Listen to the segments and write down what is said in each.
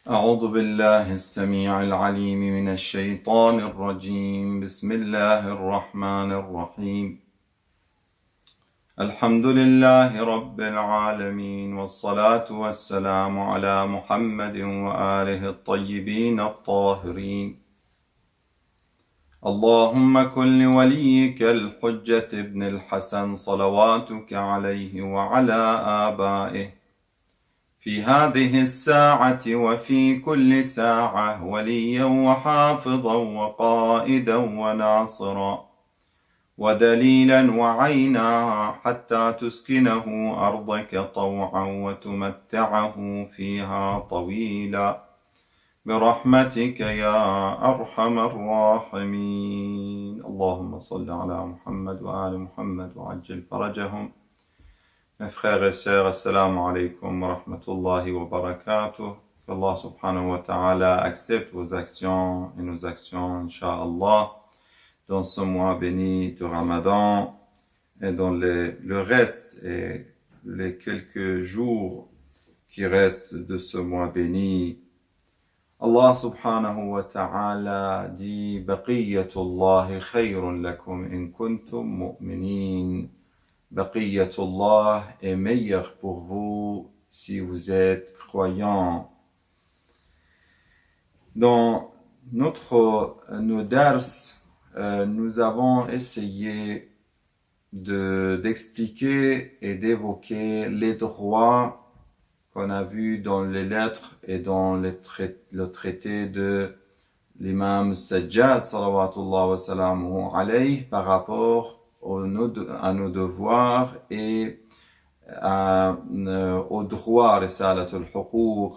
أعوذ بالله السميع العليم من الشيطان الرجيم. بسم الله الرحمن الرحيم. الحمد لله رب العالمين، والصلاة والسلام على محمد وآله الطيبين الطاهرين. اللهم كن لوليك الحجة ابن الحسن صلواتك عليه وعلى آبائه في هذه الساعة وفي كل ساعة وليا وحافظا وقائدا وناصرا ودليلا وعينا حتى تسكنه أرضك طوعا وتمتعه فيها طويلا برحمتك يا أرحم الراحمين. اللهم صل على محمد وآل محمد وعجل فرجهم. Mes frères et sœurs, assalamu alaikum wa rahmatullahi wa barakatuh. Qu'Allah subhanahu wa ta'ala accepte vos actions et nos actions, incha'Allah, dans ce mois béni de Ramadan et dans le reste et les quelques jours qui restent de ce mois béni. Allah subhanahu wa ta'ala dit Baqiyatullahi khayrun lakum in kuntum mu'minin. Baqiyatullah est meilleur pour vous si vous êtes croyants. Dans nos dars, nous avons essayé d'expliquer et d'évoquer les droits qu'on a vus dans les lettres et dans le traité de l'imam Sajjad salawatullah wa salamuhu alayhi par rapport à nos devoirs et aux droits risalatul huquq,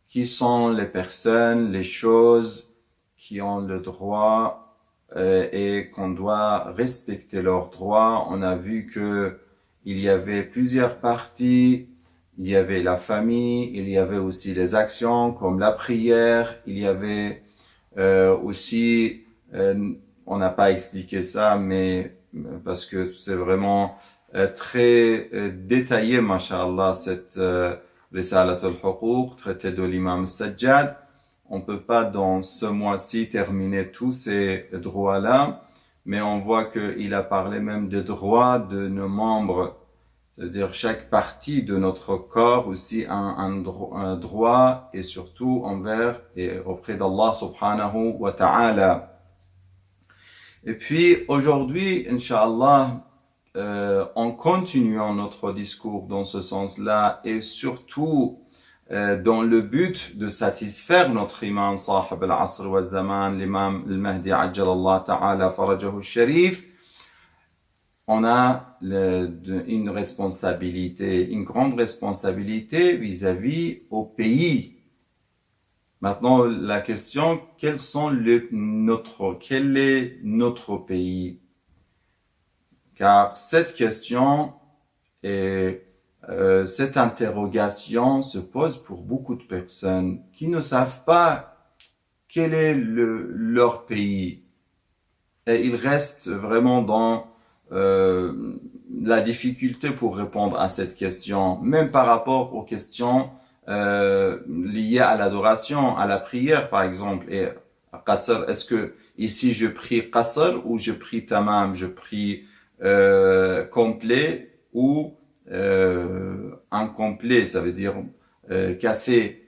qui sont les personnes, les choses qui ont le droit et qu'on doit respecter leurs droits. On a vu que il y avait plusieurs parties, il y avait la famille, il y avait aussi les actions comme la prière, il y avait aussi, on n'a pas expliqué ça, mais parce que c'est vraiment très détaillé, masha'Allah, cette Risalatul Huquq, traité de l'imam Sajjad. On peut pas dans ce mois-ci terminer tous ces droits-là, mais on voit qu'il a parlé même des droits de nos membres, c'est-à-dire chaque partie de notre corps aussi a un droit, et surtout envers et auprès d'Allah subhanahu wa ta'ala. Et puis aujourd'hui, Inch'Allah, en continuant notre discours dans ce sens-là et surtout dans le but de satisfaire notre imam Sahib al-Asr wa Zaman, l'imam al-Mahdi Ajjalallah Ta'ala Farajahu al-Sharif, on a une responsabilité, une grande responsabilité vis-à-vis au pays. Maintenant, la question, quel est notre pays? Car cette question et cette interrogation se pose pour beaucoup de personnes qui ne savent pas quel est leur pays. Et ils restent vraiment dans la difficulté pour répondre à cette question, même par rapport aux questions liées à l'adoration, à la prière par exemple. Et qasr, est-ce que ici je prie qasr ou je prie tamam, je prie complet ou incomplet, ça veut dire cassé.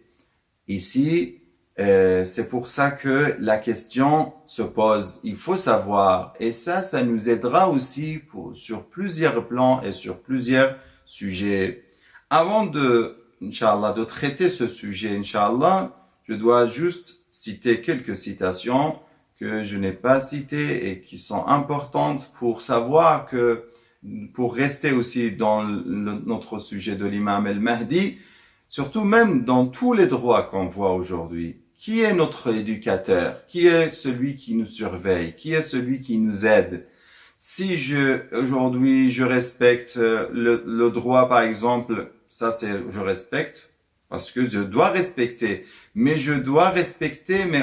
Ici, c'est pour ça que la question se pose. Il faut savoir, et ça nous aidera aussi sur plusieurs plans et sur plusieurs sujets. Avant Inch'Allah, de traiter ce sujet, Inch'Allah, je dois juste citer quelques citations que je n'ai pas citées et qui sont importantes pour savoir que, pour rester aussi dans notre sujet de l'imam al-Mahdi, surtout même dans tous les droits qu'on voit aujourd'hui. Qui est notre éducateur? Qui est celui qui nous surveille? Qui est celui qui nous aide? Si aujourd'hui je respecte le droit, par exemple, ça je respecte parce que je dois respecter, mais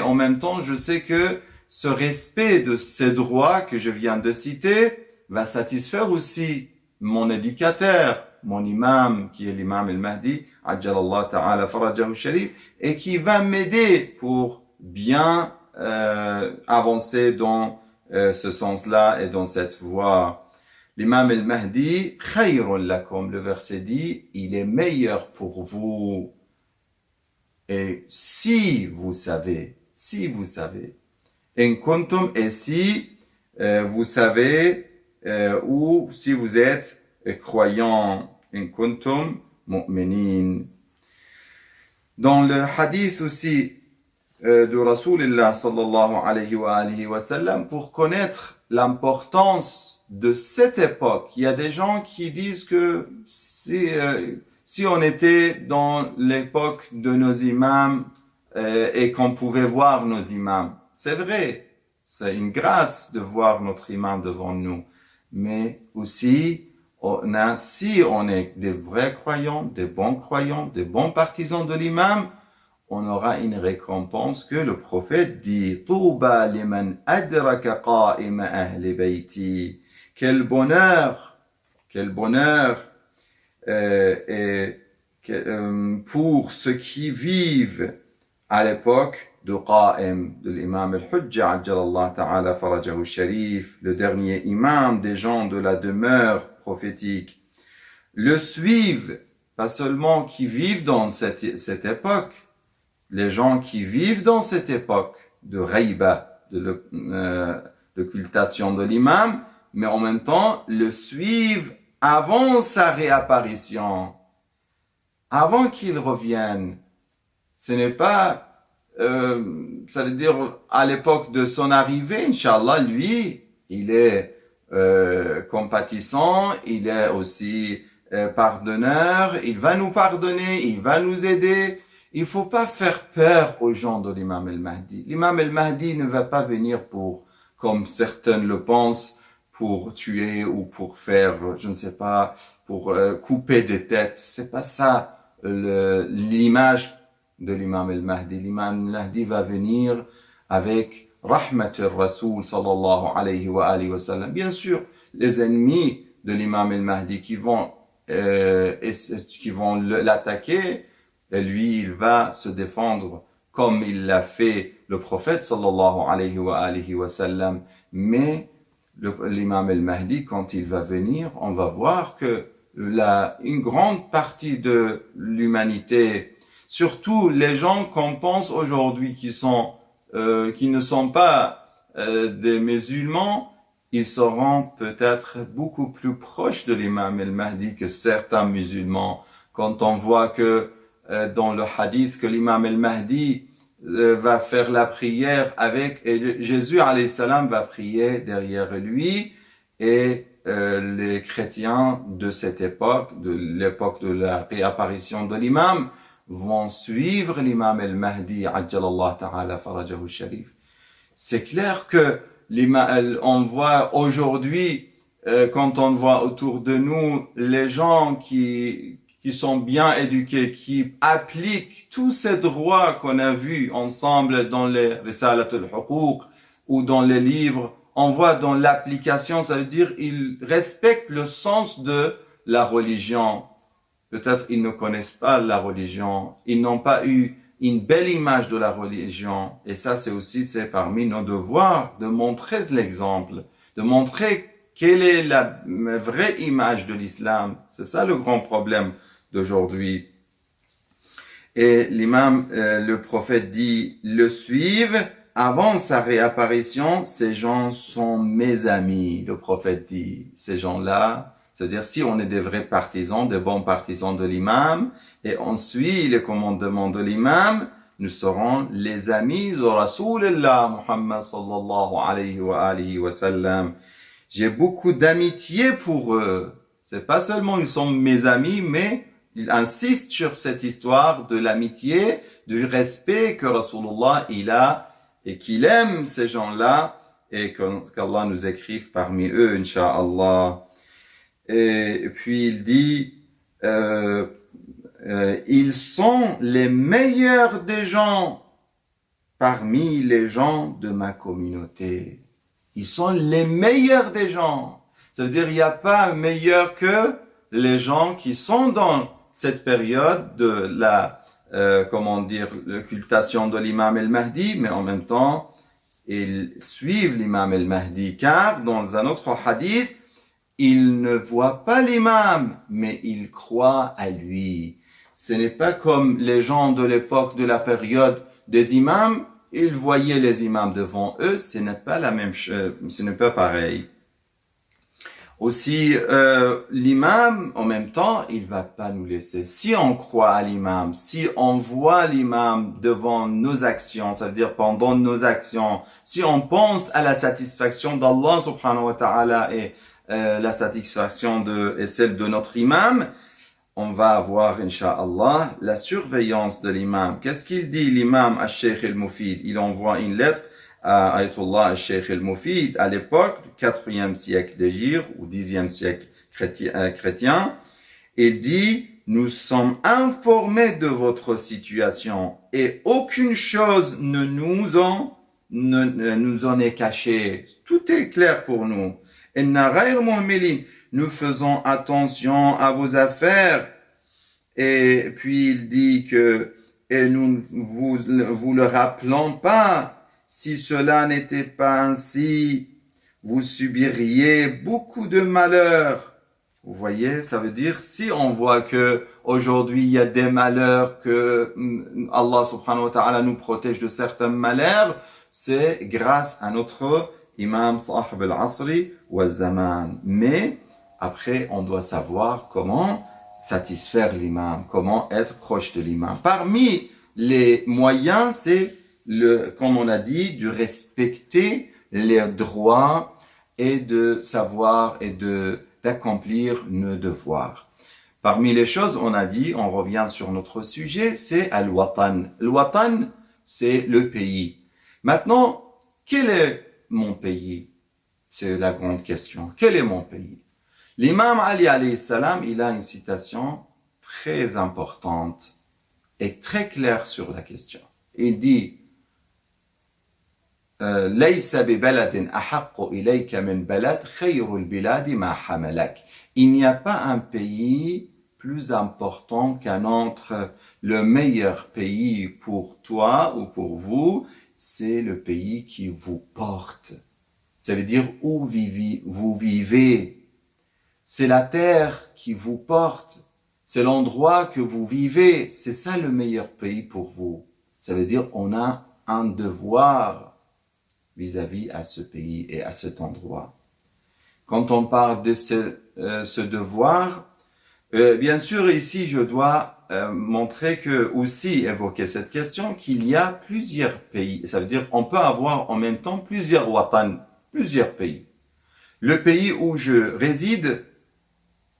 en même temps je sais que ce respect de ces droits que je viens de citer va satisfaire aussi mon éducateur. mon imam, qui est l'imam al-Mahdi, Ajjalallah ta'ala farajahu sharif, et qui va m'aider pour bien avancer dans ce sens-là et dans cette voie. L'imam al-Mahdi, khayrun lakum, le verset dit, il est meilleur pour vous. Et si vous savez, in kuntum, et si vous savez, ou si vous êtes croyant, in kuntum mu'minin. Dans le hadith aussi de Rasulullah sallallahu alayhi wa sallam, pour connaître l'importance de cette époque, il y a des gens qui disent que si on était dans l'époque de nos imams et qu'on pouvait voir nos imams, c'est vrai, c'est une grâce de voir notre imam devant nous, mais aussi si on est des vrais croyants, des bons partisans de l'imam, on aura une récompense que le prophète dit, Touba liman adraka qa'ima ahli bayti. Quel bonheur pour ceux qui vivent à l'époque de Qa'im, de l'imam al-Hujja, Ajjalallah ta'ala farajahu sharif, le dernier imam des gens de la demeure prophétique, le suivent, pas seulement qui vivent dans cette époque, les gens qui vivent dans cette époque de Rayba, de cultation de l'imam, mais en même temps le suivent avant sa réapparition, avant qu'il revienne. Ce n'est pas, ça veut dire à l'époque de son arrivée, Inch'Allah, lui, il est compatissant, il est aussi pardonneur, il va nous pardonner, il va nous aider. Il faut pas faire peur aux gens de l'imam al-Mahdi. L'imam al-Mahdi ne va pas venir pour, comme certains le pensent, pour tuer ou pour faire, je ne sais pas, pour couper des têtes. C'est pas ça l'image de l'imam al-Mahdi. L'imam al-Mahdi va venir avec rahmatul rasoul sallallahu alayhi wa sallam. Bien sûr, les ennemis de l'imam al-Mahdi qui vont l'attaquer, et lui, il va se défendre comme il l'a fait le prophète sallallahu alayhi wa sallam. Mais l'imam al-Mahdi, quand il va venir, on va voir que une grande partie de l'humanité, surtout les gens qu'on pense aujourd'hui qui ne sont pas des musulmans, ils seront peut-être beaucoup plus proches de l'imam al-Mahdi que certains musulmans. Quand on voit que dans le hadith que l'imam al-Mahdi va faire la prière et Jésus alayhi salam va prier derrière lui, et les chrétiens de cette époque, de l'époque de la réapparition de l'imam, vont suivre l'imam al-Mahdi ajjalallah ta'ala farajahu sharif. C'est clair que on voit aujourd'hui, quand on voit autour de nous les gens qui sont bien éduqués, qui appliquent tous ces droits qu'on a vus ensemble dans les Risalat al-Huquq ou dans les livres, on voit dans l'application, ça veut dire ils respectent le sens de la religion. Peut-être ils ne connaissent pas la religion, ils n'ont pas eu une belle image de la religion. Et ça, c'est parmi nos devoirs de montrer l'exemple, de montrer quelle est la vraie image de l'islam. C'est ça le grand problème d'aujourd'hui. Et l'imam, le prophète dit, le suivent avant sa réapparition, ces gens sont mes amis. Le prophète dit, ces gens-là, c'est-à-dire si on est des vrais partisans, des bons partisans de l'imam, et on suit les commandements de l'imam, nous serons les amis de Rasulullah Muhammad sallallahu alayhi wa sallam. J'ai beaucoup d'amitié pour eux. C'est pas seulement ils sont mes amis, mais il insiste sur cette histoire de l'amitié, du respect que Rasulullah il a et qu'il aime ces gens-là et qu'Allah nous écrive parmi eux, Inch'Allah. Et puis il dit, ils sont les meilleurs des gens parmi les gens de ma communauté. Ils sont les meilleurs des gens. Ça veut dire il n'y a pas meilleur que les gens qui sont dans cette période de la, l'occultation de l'imam el-Mahdi, mais en même temps, ils suivent l'imam el-Mahdi, car dans un autre hadith, ils ne voient pas l'imam, mais ils croient à lui. Ce n'est pas comme les gens de l'époque de la période des imams, ils voyaient les imams devant eux, ce n'est pas la même chose, ce n'est pas pareil. Aussi, l'imam, en même temps, il va pas nous laisser. Si on croit à l'imam, si on voit l'imam devant nos actions, ça veut dire pendant nos actions, si on pense à la satisfaction d'Allah subhanahu wa ta'ala et la satisfaction et celle de notre imam, on va avoir, incha'Allah, la surveillance de l'imam. Qu'est-ce qu'il dit, l'imam al-Sheikh al-Mufid? Il envoie une lettre à Ayatollah al-Sheikh al-Mufid à l'époque du 4e siècle d'Hégire ou 10e siècle chrétien. Il dit, nous sommes informés de votre situation et aucune chose ne nous en est cachée. Tout est clair pour nous. Nous faisons attention à vos affaires. Et puis il dit que, et nous vous le rappelons pas, si cela n'était pas ainsi, vous subiriez beaucoup de malheurs. Vous voyez, ça veut dire, si on voit que aujourd'hui il y a des malheurs, que Allah subhanahu wa ta'ala nous protège de certains malheurs, c'est grâce à notre imam sahib al-asri wa zaman. Mais après, on doit savoir comment satisfaire l'imam, comment être proche de l'imam. Parmi les moyens, c'est comme on a dit, de respecter les droits et de savoir et d'accomplir nos devoirs. Parmi les choses, on a dit, on revient sur notre sujet, c'est al-watan. Al-watan, c'est le pays. Maintenant, quel est mon pays? C'est la grande question. Quel est mon pays? L'imam Ali alayhi salam, il a une citation très importante et très claire sur la question. Il dit ليس ببلد أحق إليك من بلد خير البلاد ما حملك. Il n'y a pas un pays plus important qu'un autre. Le meilleur pays pour toi ou pour vous, c'est le pays qui vous porte. Ça veut dire où vous vivez. C'est la terre qui vous porte. C'est l'endroit que vous vivez. C'est ça le meilleur pays pour vous. Ça veut dire on a un devoir vis-à-vis à ce pays et à cet endroit. Quand on parle de ce devoir, bien sûr ici je dois montrer que aussi évoquer cette question qu'il y a plusieurs pays. Ça veut dire on peut avoir en même temps plusieurs watan, plusieurs pays. Le pays où je réside,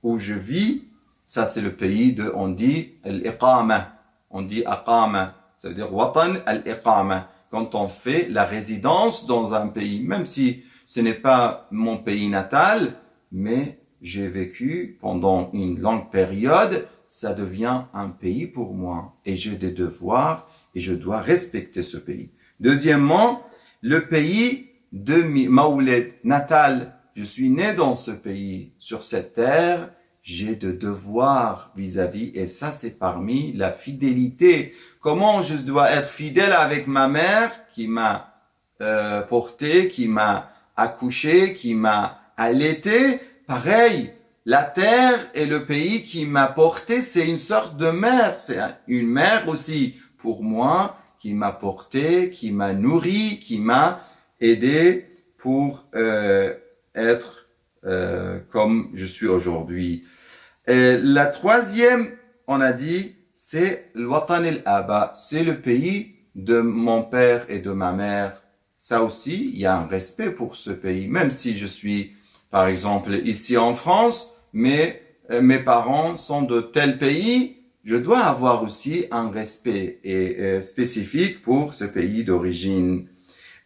où je vis, ça c'est le pays on dit al-iqama, on dit aqama, ça veut dire watan al-iqama. Quand on fait la résidence dans un pays, même si ce n'est pas mon pays natal, mais j'ai vécu pendant une longue période, ça devient un pays pour moi. Et j'ai des devoirs et je dois respecter ce pays. Deuxièmement, le pays de Maouled natal. Je suis né dans ce pays, sur cette terre, j'ai des devoirs vis-à-vis, et ça c'est parmi la fidélité. Comment je dois être fidèle avec ma mère qui m'a porté, qui m'a accouché, qui m'a allaité. Pareil, la terre et le pays qui m'a porté, c'est une sorte de mère. C'est une mère aussi pour moi qui m'a porté, qui m'a nourri, qui m'a aidé pour être comme je suis aujourd'hui. La troisième, on a dit, c'est l'Watan al-Aba, c'est le pays de mon père et de ma mère. Ça aussi, il y a un respect pour ce pays, même si je suis, par exemple, ici en France, mais mes parents sont de tel pays, je dois avoir aussi un respect spécifique pour ce pays d'origine.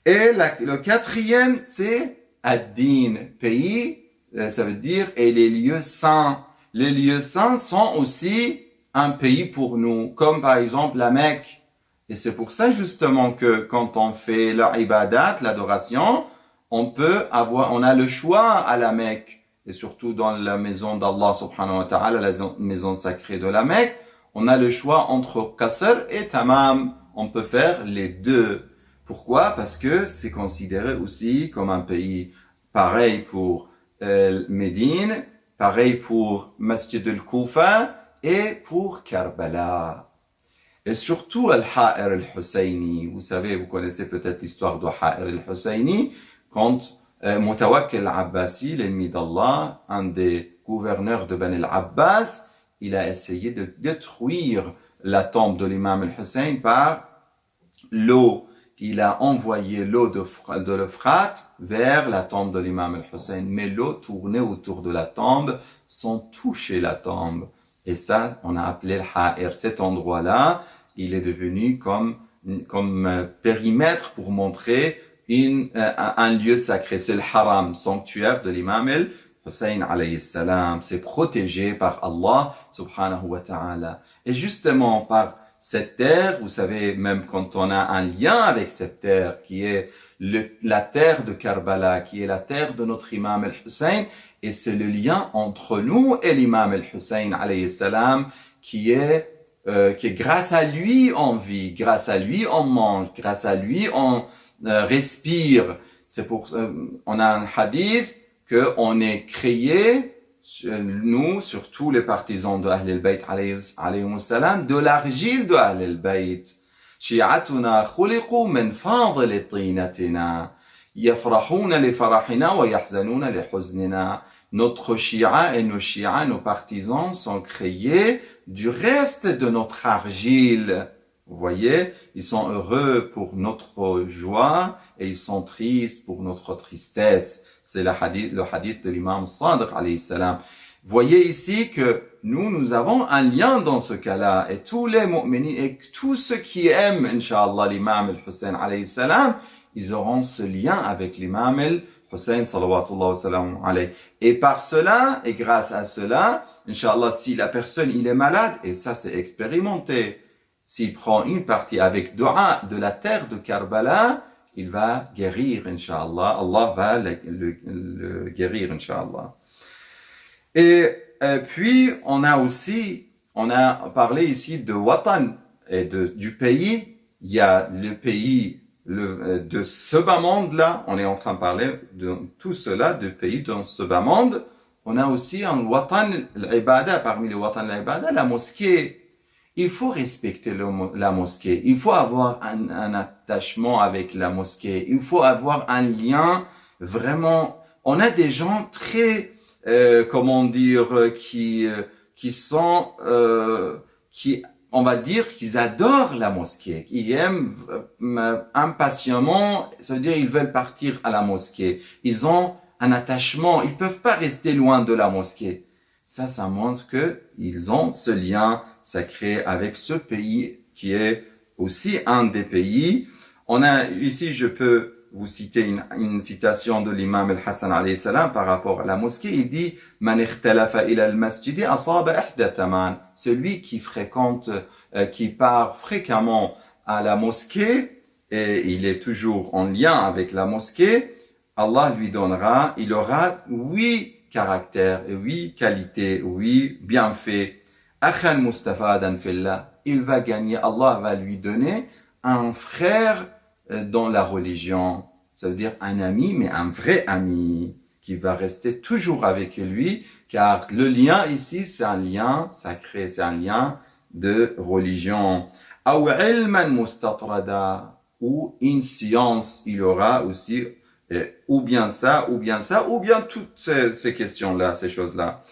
Et le quatrième, c'est Ad-Din, pays, ça veut dire, et les lieux saints. Les lieux saints sont aussi un pays pour nous, comme par exemple la Mecque. Et c'est pour ça justement que quand on fait l'ibadat, l'adoration, on a le choix à la Mecque. et surtout dans la maison d'Allah subhanahu wa ta'ala, la maison sacrée de la Mecque, on a le choix entre qasr et tamam. On peut faire les deux. Pourquoi? Parce que c'est considéré aussi comme un pays pareil pour Médine, pareil pour Masjid al-Kufa et pour Karbala. Et surtout Al-Ha'ir al-Husayni. Vous savez, vous connaissez peut-être l'histoire de Ha'ir al-Husayni, quand Mutawakkil al-Abbasi, l'ennemi d'Allah, un des gouverneurs de Bani al-Abbas, il a essayé de détruire la tombe de l'imam al-Hussein par l'eau. Il a envoyé l'eau de l'Euphrate vers la tombe de l'imam al-Hussein, mais l'eau tournait autour de la tombe sans toucher la tombe. Et ça, on a appelé le Ha'ir. Cet endroit-là, il est devenu comme périmètre pour montrer un lieu sacré. C'est le haram, sanctuaire de l'imam al-Hussein alayhi salam. C'est protégé par Allah subhanahu wa ta'ala. Et justement, par cette terre, vous savez, même quand on a un lien avec cette terre, qui est la terre de Karbala, qui est la terre de notre imam al-Hussein, et c'est le lien entre nous et l'imam al-Hussein alayhi salam, qui est grâce à lui on vit, grâce à lui on mange, grâce à lui on respire. C'est pour on a un hadith que on est créé, nous, surtout les partisans de Ahl al-Bayt alayhi salam, de l'argile de Ahl al-Bayt. Shi'atuna khuliqu min fadli tinatina yafrahuna li farahina wa yahzanuna li huznina. Notre Shia et nos Shia, nos partisans sont créés du reste de notre argile. Vous voyez, ils sont heureux pour notre joie et ils sont tristes pour notre tristesse. C'est le hadith de l'imam Sadiq alayhi salam. Voyez ici que nous avons un lien dans ce cas-là. Et tous les mu'minines et tous ceux qui aiment, Inch'Allah, l'imam al-Hussein alayhi salam, ils auront ce lien avec l'imam al-Hussein salawatullah wa salam alayhi. Et par cela, et grâce à cela, Inch'Allah, si la personne il est malade, et ça c'est expérimenté, s'il prend une partie avec dua de la terre de Karbala, il va guérir, Inch'Allah. Allah va le guérir, Inch'Allah. Et puis, on a parlé ici de Watan et du pays. Il y a le pays de ce bas monde-là. On est en train de parler de tout cela, de pays dans ce bas monde. On a aussi un Watan al-Ibada, parmi les Watan al-Ibada, la mosquée. Il faut respecter la mosquée. Il faut avoir un attachement avec la mosquée. Il faut avoir un lien vraiment. On a des gens très, on va dire qu'ils adorent la mosquée, qu'ils aiment impatiemment. Ça veut dire ils veulent partir à la mosquée. Ils ont un attachement. Ils peuvent pas rester loin de la mosquée. Ça montre que ils ont ce lien sacré avec ce pays qui est aussi un des pays. On a ici, je peux vous citer une citation de l'imam al-Hassan alayhi salam par rapport à la mosquée. Il dit Man ikhtalafa ila al-masjidi asaba ihda thaman. Celui qui fréquente, qui part fréquemment à la mosquée et il est toujours en lien avec la mosquée, Allah lui donnera, il aura 8 caractères, 8 qualités, 8 bienfaits. Akhan mustafadan fillah, il va gagner, Allah va lui donner un frère dans la religion. Ça veut dire un ami, mais un vrai ami qui va rester toujours avec lui, car le lien ici, c'est un lien sacré, c'est un lien de religion. Aw ilman mustatrada, ou une science, il aura aussi ou bien ça, ou bien ça, ou bien toutes ces questions-là, ces choses-là.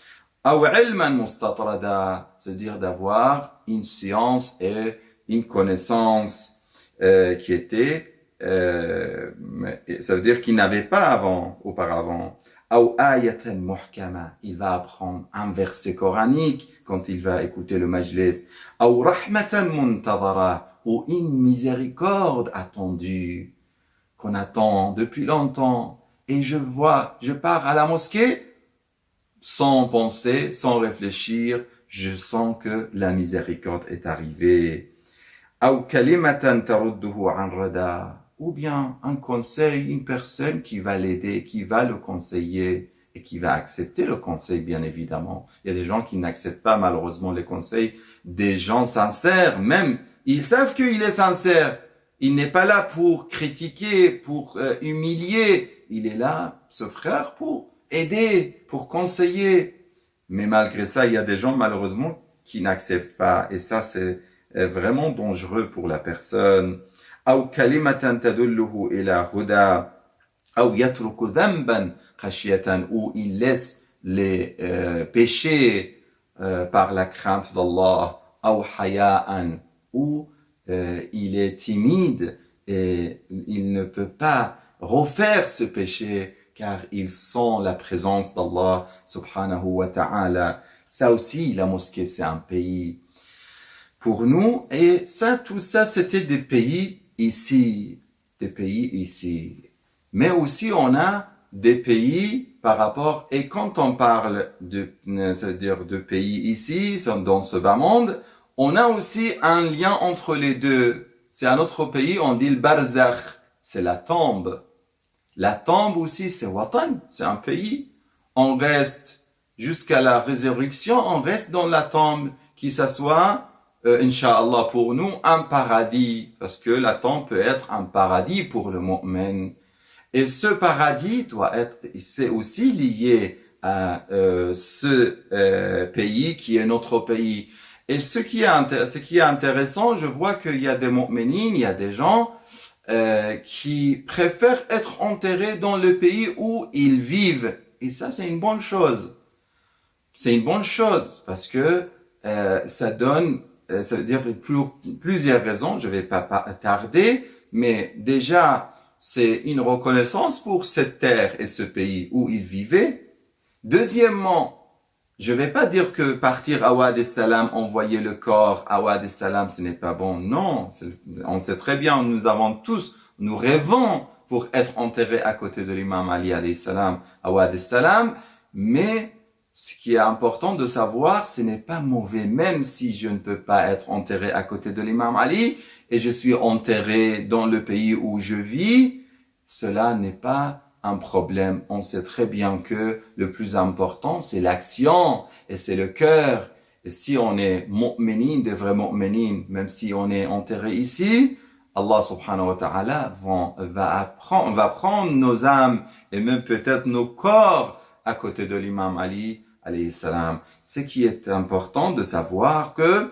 Aw ilman mustatrada, c'est-à-dire d'avoir une science et une connaissance qui était, ça veut dire qu'il n'avait pas auparavant. Aw ayatan muhkama, il va apprendre un verset coranique quand il va écouter le majlis. Aw rahmatan muntadara, ou une miséricorde attendue, qu'on attend depuis longtemps. Et je pars à la mosquée, sans penser, sans réfléchir, je sens que la miséricorde est arrivée. Aw kalimatan tarudduhu an rada, ou bien un conseil, une personne qui va l'aider, qui va le conseiller, et qui va accepter le conseil, bien évidemment. Il y a des gens qui n'acceptent pas malheureusement les conseils des gens sincères, même ils savent qu'il est sincère. Il n'est pas là pour critiquer, pour humilier. Il est là, ce frère, pour aider, pour conseiller. Mais malgré ça, il y a des gens malheureusement qui n'acceptent pas. Et ça, c'est vraiment dangereux pour la personne. أو كلمة تدله إلى هدى أو يترك ذنبا خشية où il laisse les péchés par la crainte d'Allah أو حياء où il est timide et il ne peut pas refaire ce péché car il sent la présence d'Allah subhanahu wa ta'ala. Ça aussi, la mosquée, c'est un pays pour nous. Et ça, tout ça, c'était des pays ici. Mais aussi, on a des pays par rapport, et quand on parle c'est-à-dire de pays ici, dans ce bas monde, on a aussi un lien entre les deux. C'est un autre pays, on dit le barzakh, c'est la tombe. La tombe aussi, c'est watan, c'est un pays. On reste jusqu'à la résurrection, on reste dans la tombe, qui s'assoit, Inch'Allah, pour nous, un paradis. Parce que la tombe peut être un paradis pour le mu'min. Et ce paradis doit être, c'est aussi lié à ce pays qui est notre pays. Et ce qui est intéressant, je vois qu'il y a des mu'minines, il y a des gens qui préfèrent être enterrés dans le pays où ils vivent. Et ça, c'est une bonne chose. C'est une bonne chose parce que ça donne, ça veut dire plusieurs raisons. Je vais pas tarder, mais déjà, c'est une reconnaissance pour cette terre et ce pays où ils vivaient. Deuxièmement, je vais pas dire que partir à Wad es-Salam, envoyer le corps à Wad es-Salam, ce n'est pas bon. Non, on sait très bien, nous rêvons pour être enterrés à côté de l'imam Ali alayhi salam à Wad es-Salam, mais ce qui est important de savoir, ce n'est pas mauvais, même si je ne peux pas être enterré à côté de l'imam Ali et je suis enterré dans le pays où je vis, cela n'est pas un problème. On sait très bien que le plus important, c'est l'action et c'est le cœur. Et si on est mu'minin, des vrais mu'minin, même si on est enterré ici, Allah subhanahu wa ta'ala va prendre nos âmes et même peut-être nos corps à côté de l'imam Ali alayhi salam. Ce qui est important de savoir que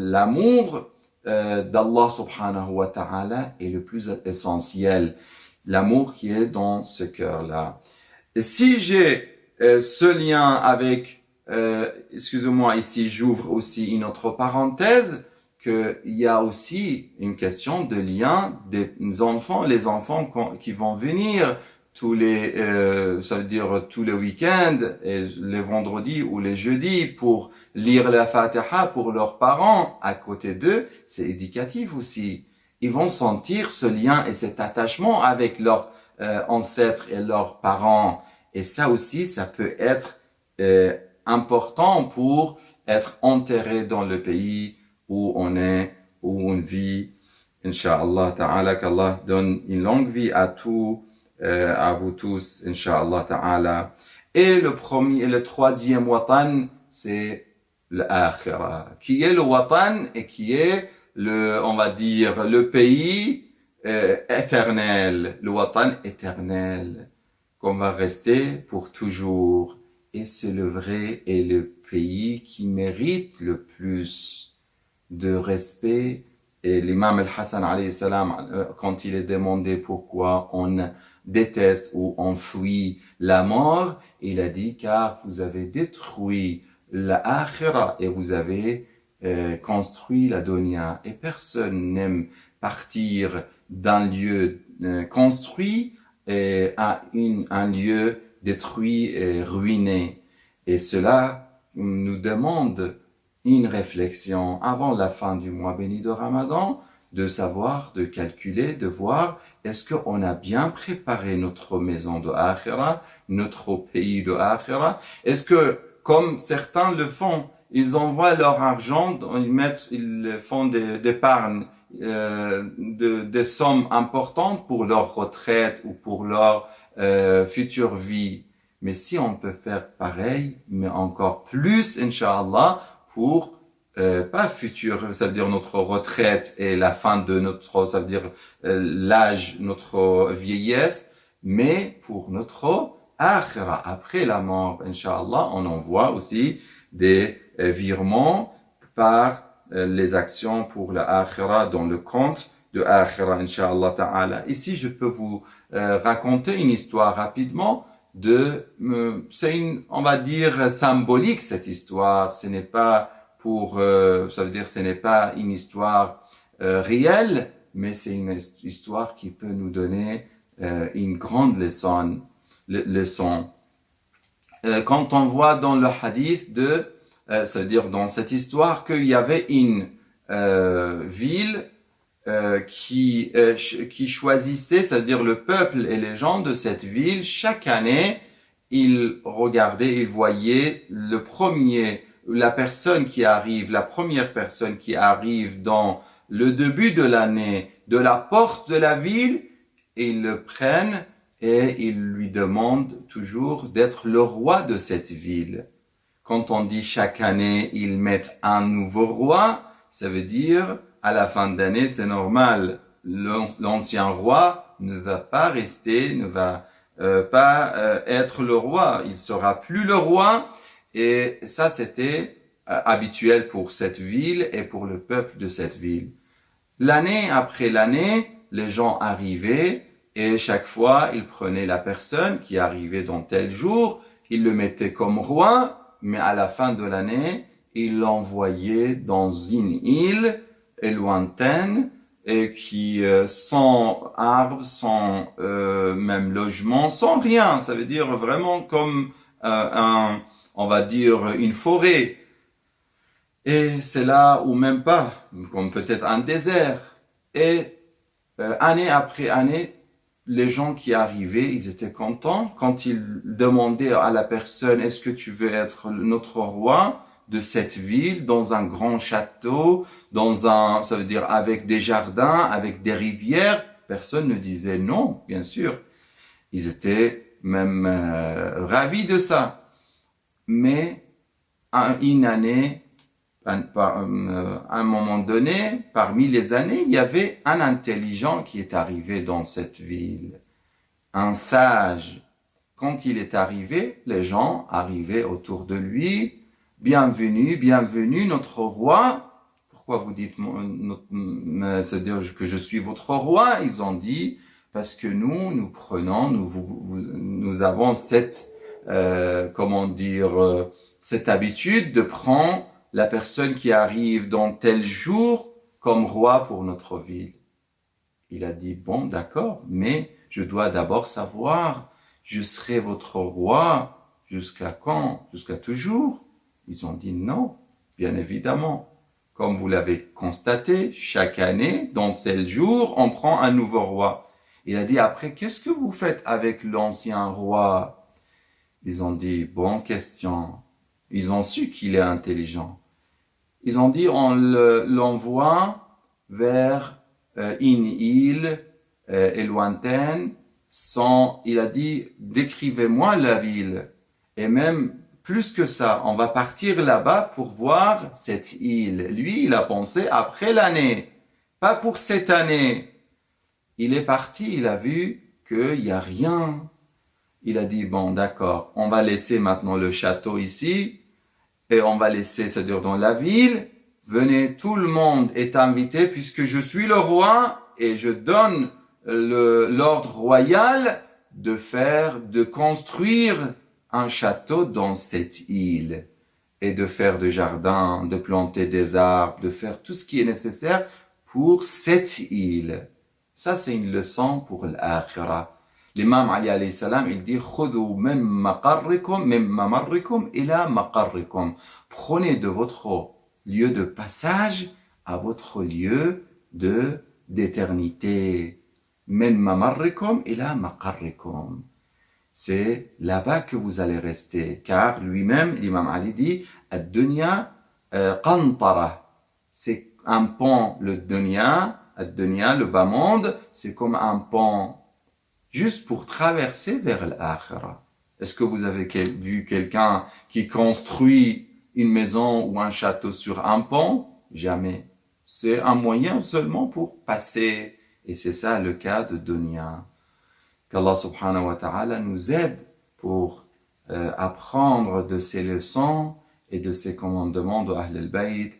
l'amour d'Allah subhanahu wa ta'ala est le plus essentiel. L'amour qui est dans ce cœur-là. Et si j'ai ce lien avec, excusez-moi, ici j'ouvre aussi une autre parenthèse, qu'il y a aussi une question de lien des enfants, les enfants qui vont venir tous les, ça veut dire tous les week-ends, et les vendredis ou les jeudis pour lire la Fatiha pour leurs parents à côté d'eux, c'est éducatif aussi. Ils vont sentir ce lien et cet attachement avec leurs ancêtres et leurs parents. Et ça aussi, ça peut être important pour être enterré dans le pays où on est, où on vit. Inch'Allah ta'ala, qu'Allah donne une longue vie à vous tous, Inch'Allah ta'ala. Et le troisième watan, c'est l'akhira, qui est le watan et qui est on va dire, le pays éternel, le watan éternel, qu'on va rester pour toujours. Et c'est le vrai et le pays qui mérite le plus de respect. Et l'imam al-Hassan alayhi salam, quand il est demandé pourquoi on déteste ou on fuit la mort, il a dit car vous avez détruit l'akhira et vous avez construit la dunya. Et personne n'aime partir d'un lieu construit à un lieu détruit et ruiné. Et cela nous demande une réflexion avant la fin du mois béni de Ramadan, de savoir, de calculer, de voir est-ce qu'on a bien préparé notre maison de Akhira, notre pays de Akhira. Est-ce que, comme certains le font, ils envoient leur argent, ils font des épargnes, des sommes importantes pour leur retraite ou pour leur future vie. Mais si on peut faire pareil, mais encore plus, Inch'Allah, pour pas futur, ça veut dire notre retraite et la fin de notre, ça veut dire l'âge, notre vieillesse, mais pour notre akhira, après la mort, Inch'Allah, on envoie aussi des virements par les actions pour la akhira dans le compte de akhira, Inch'Allah ta'ala. Ici, je peux vous raconter une histoire rapidement c'est on va dire, symbolique, cette histoire. Ce n'est pas ça veut dire, ce n'est pas une histoire réelle, mais c'est une histoire qui peut nous donner une grande leçon. Quand on voit dans le hadith c'est-à-dire dans cette histoire qu'il y avait une ville qui choisissait, c'est-à-dire le peuple et les gens de cette ville, chaque année, ils regardaient, ils voyaient la première personne qui arrive dans le début de l'année, de la porte de la ville, ils le prennent et ils lui demandent toujours d'être le roi de cette ville. Quand on dit chaque année, ils mettent un nouveau roi, ça veut dire, à la fin d'année, c'est normal. L'ancien roi ne va pas rester, ne va pas être le roi. Il sera plus le roi. Et ça, c'était habituel pour cette ville et pour le peuple de cette ville. L'année après l'année, les gens arrivaient et chaque fois, ils prenaient la personne qui arrivait dans tel jour, ils le mettaient comme roi, mais à la fin de l'année, ils l'envoyaient dans une île lointaine et qui sans arbres, sans même logement, sans rien. Ça veut dire vraiment comme on va dire une forêt. Et c'est là où même pas, comme peut-être un désert. Et année après année, les gens qui arrivaient, ils étaient contents quand ils demandaient à la personne, est-ce que tu veux être notre roi de cette ville, dans un grand château, ça veut dire avec des jardins, avec des rivières? Personne ne disait non, bien sûr. Ils étaient même ravis de ça. Mais une année, à un moment donné, parmi les années, il y avait un intelligent qui est arrivé dans cette ville, un sage. Quand il est arrivé, les gens arrivaient autour de lui. Bienvenue, bienvenue, notre roi. Pourquoi vous dites, c'est-à-dire que je suis votre roi? Ils ont dit, parce que nous prenons, nous avons cette, cette habitude de prendre la personne qui arrive dans tel jour comme roi pour notre ville. Il a dit, bon, d'accord, mais je dois d'abord savoir, je serai votre roi jusqu'à quand? Jusqu'à toujours? Ils ont dit non, bien évidemment. Comme vous l'avez constaté, chaque année, dans tel jour, on prend un nouveau roi. Il a dit, après, qu'est-ce que vous faites avec l'ancien roi? Ils ont dit, bonne question. Ils ont su qu'il est intelligent. Ils ont dit, on l'envoie vers une île lointaine. Il a dit, décrivez-moi la ville. Et même plus que ça, on va partir là-bas pour voir cette île. Lui, il a pensé après l'année, pas pour cette année. Il est parti, il a vu qu'il n'y a rien. Il a dit, bon, d'accord, on va laisser maintenant le château ici et on va laisser, c'est-à-dire dans la ville. Venez, tout le monde est invité puisque je suis le roi et je donne l'ordre royal de construire un château dans cette île et de faire des jardins, de planter des arbres, de faire tout ce qui est nécessaire pour cette île. Ça, c'est une leçon pour l'akhira. L'imam Ali alayhi salam, il dit khudhu min mamarrikum ila maqarrikum. Prenez de votre lieu de passage à votre lieu d'éternité. Min mamarrikum ila maqarrikum. C'est là-bas que vous allez rester. Car lui-même, l'imam Ali dit, ad-dunya Qantara, c'est un pont, le dunya, le bas monde, c'est comme un pont juste pour traverser vers l'akhira. Est-ce que vous avez vu quelqu'un qui construit une maison ou un château sur un pont? Jamais. C'est un moyen seulement pour passer. Et c'est ça le cas de dunya. Qu'Allah subhanahu wa ta'ala nous aide pour apprendre de ces leçons et de ces commandements de Ahl al-Bayt,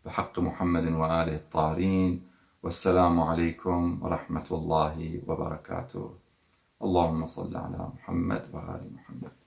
بحق محمد وآله الطاهرين والسلام عليكم ورحمة الله وبركاته اللهم صل على محمد وآل محمد